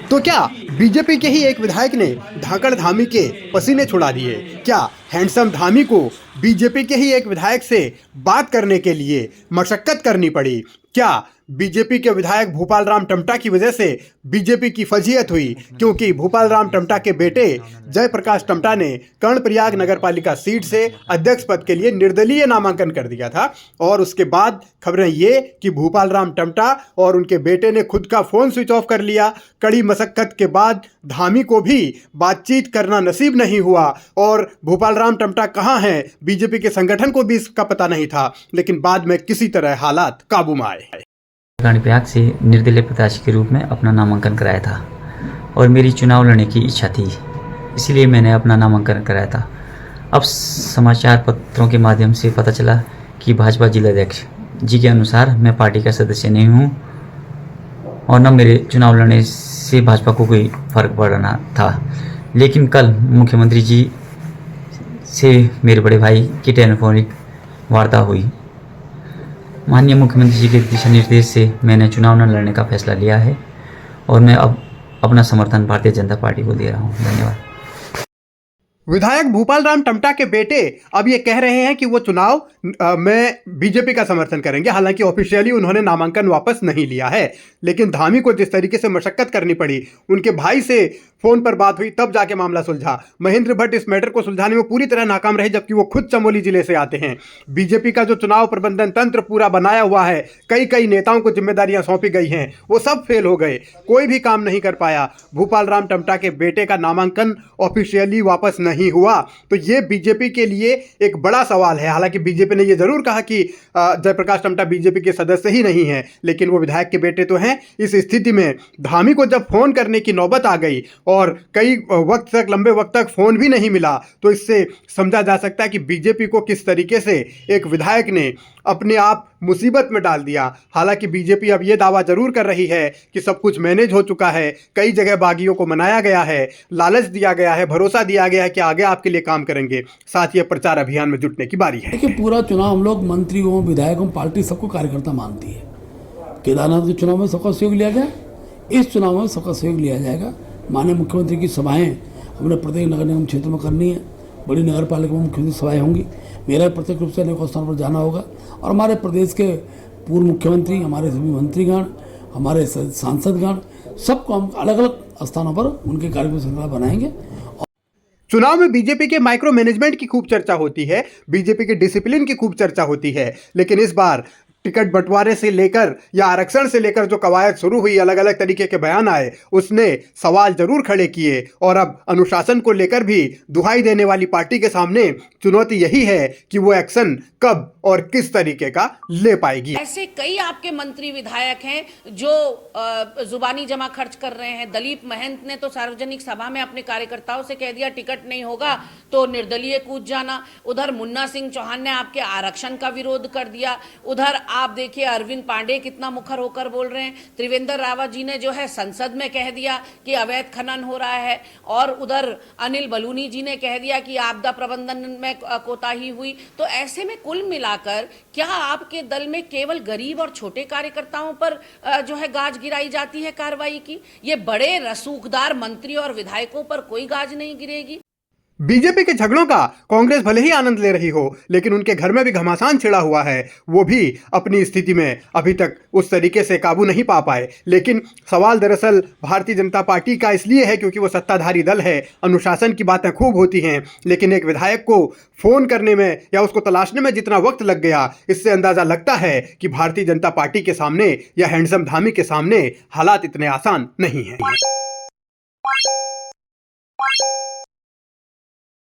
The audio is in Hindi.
तो क्या बीजेपी के ही एक विधायक ने धाकड़ धामी के पसीने छुड़ा दिए? क्या हैंडसम धामी को बीजेपी के ही एक विधायक से बात करने के लिए मशक्कत करनी पड़ी? क्या बीजेपी के विधायक भूपाल राम टमटा की वजह से बीजेपी की फजीहत हुई? क्योंकि भूपाल राम टमटा के बेटे जयप्रकाश टमटा ने कर्णप्रयाग नगरपालिका सीट से अध्यक्ष पद के लिए निर्दलीय नामांकन कर दिया था और उसके बाद खबरें ये कि भूपाल राम टमटा और उनके बेटे ने खुद का फोन स्विच ऑफ कर लिया। कड़ी मशक्कत के बाद धामी को भी बातचीत करना नसीब नहीं हुआ और भूपाल राम टमटा कहाँ हैं, बीजेपी के संगठन को भी इसका पता नहीं था, लेकिन बाद में किसी तरह हालात काबू में आए। कर्णप्रयाग से निर्दलीय प्रत्याशी के रूप में अपना नामांकन कराया था और मेरी चुनाव लड़ने की इच्छा थी, इसीलिए मैंने अपना नामांकन कराया था। अब समाचार पत्रों के माध्यम से पता चला कि भाजपा जिलाध्यक्ष जी के अनुसार मैं पार्टी का सदस्य नहीं हूँ और न मेरे चुनाव लड़ने से भाजपा को कोई फर्क पड़ना था। लेकिन कल मुख्यमंत्री जी से मेरे बड़े भाई की टेलीफोनिक वार्ता हुई। माननीय मुख्यमंत्री जी के दिशा निर्देश से मैंने चुनाव न लड़ने का फैसला लिया है और मैं अब अपना समर्थन भारतीय जनता पार्टी को दे रहा हूँ। धन्यवाद। विधायक भूपाल राम टमटा के बेटे अब ये कह रहे हैं कि वो चुनाव में बीजेपी का समर्थन करेंगे। हालांकि ऑफिशियली उन्होंने नामांकन वापस नहीं लिया है, लेकिन धामी को जिस तरीके से मशक्कत करनी पड़ी, उनके भाई से फोन पर बात हुई तब जाके मामला सुलझा। महेंद्र भट्ट इस मैटर को सुलझाने में पूरी तरह नाकाम रहे, जबकि वो खुद चमोली जिले से आते हैं। बीजेपी का जो चुनाव प्रबंधन तंत्र पूरा बनाया हुआ है, कई नेताओं को जिम्मेदारियां सौंपी गई हैं, वो सब फेल हो गए, कोई भी काम नहीं कर पाया। भूपाल राम टमटा के बेटे का नामांकन ऑफिशियली वापस नहीं हुआ, तो ये बीजेपी के लिए एक बड़ा सवाल है। हालांकि बीजेपी ने ये जरूर कहा कि जयप्रकाश टमटा बीजेपी के सदस्य ही नहीं है, लेकिन वो विधायक के बेटे तो हैं। इस स्थिति में धामी को जब फोन करने की नौबत आ गई और कई वक्त तक, लंबे वक्त तक फोन भी नहीं मिला, तो इससे समझा जा सकता है कि बीजेपी को किस तरीके से एक विधायक ने अपने आप मुसीबत में डाल दिया। हालांकि बीजेपी अब ये दावा जरूर कर रही है कि सब कुछ मैनेज हो चुका है, कई जगह बागियों को मनाया गया है, लालच दिया गया है, भरोसा दिया गया है कि आगे आपके लिए काम करेंगे। साथ ही प्रचार अभियान में जुटने की बारी है। देखिए, पूरा चुनाव हम लोग मंत्रियों, विधायकों, पार्टी सबको कार्यकर्ता मानती है। केदारनाथ के चुनाव में सबका सहयोग लिया गया, इस चुनाव में सबका सहयोग लिया जाएगा। माननीय मुख्यमंत्री की सभाएं हमने प्रत्येक नगर निगम क्षेत्र में करनी है, बड़ी नगर पालिका में मुख्यमंत्री सभाएं होंगी। मेरा प्रत्येक रूप से अनेकों स्थानों पर जाना होगा और हमारे प्रदेश के पूर्व मुख्यमंत्री, हमारे सभी मंत्रीगण, हमारे सांसदगण, सबको हम अलग अलग स्थानों पर उनके कार्यक्रम श्रृंखला बनाएंगे। चुनाव में बीजेपी के माइक्रो मैनेजमेंट की खूब चर्चा होती है, बीजेपी के डिसिप्लिन की खूब चर्चा होती है, लेकिन इस बार टिकट बंटवारे से लेकर या आरक्षण से लेकर जो कवायद शुरू हुई, अलग अलग तरीके के बयान आए, उसने सवाल जरूर खड़े किए और अब अनुशासन को लेकर भी दुहाई देने वाली पार्टी के सामने चुनौती यही है कि वो एक्शन कब और किस तरीके का ले पाएगी। ऐसे कई आपके मंत्री विधायक हैं जो जुबानी जमा खर्च कर रहे हैं। दलीप महंत ने तो सार्वजनिक सभा में अपने कार्यकर्ताओं से कह दिया टिकट नहीं होगा तो निर्दलीय कूद जाना। उधर मुन्ना सिंह चौहान ने आपके आरक्षण का विरोध कर दिया। उधर आप देखिए अरविंद पांडे कितना मुखर होकर बोल रहे हैं। त्रिवेंद्र रावत जी ने जो है संसद में कह दिया कि अवैध खनन हो रहा है और उधर अनिल बलूनी जी ने कह दिया कि आपदा प्रबंधन में कोताही हुई। तो ऐसे में कुल मिलाकर क्या आपके दल में केवल गरीब और छोटे कार्यकर्ताओं पर जो है गाज गिराई जाती है कार्रवाई की? ये बड़े रसूखदार मंत्री और विधायकों पर कोई गाज नहीं गिरेगी? बीजेपी के झगड़ों का कांग्रेस भले ही आनंद ले रही हो, लेकिन उनके घर में भी घमासान छिड़ा हुआ है। वो भी अपनी स्थिति में अभी तक उस तरीके से काबू नहीं पा पाए। लेकिन सवाल दरअसल भारतीय जनता पार्टी का इसलिए है क्योंकि वो सत्ताधारी दल है, अनुशासन की बातें खूब होती हैं, लेकिन एक विधायक को फोन करने में या उसको तलाशने में जितना वक्त लग गया, इससे अंदाजा लगता है कि भारतीय जनता पार्टी के सामने या हैंडसम धामी के सामने हालात इतने आसान नहीं हैं।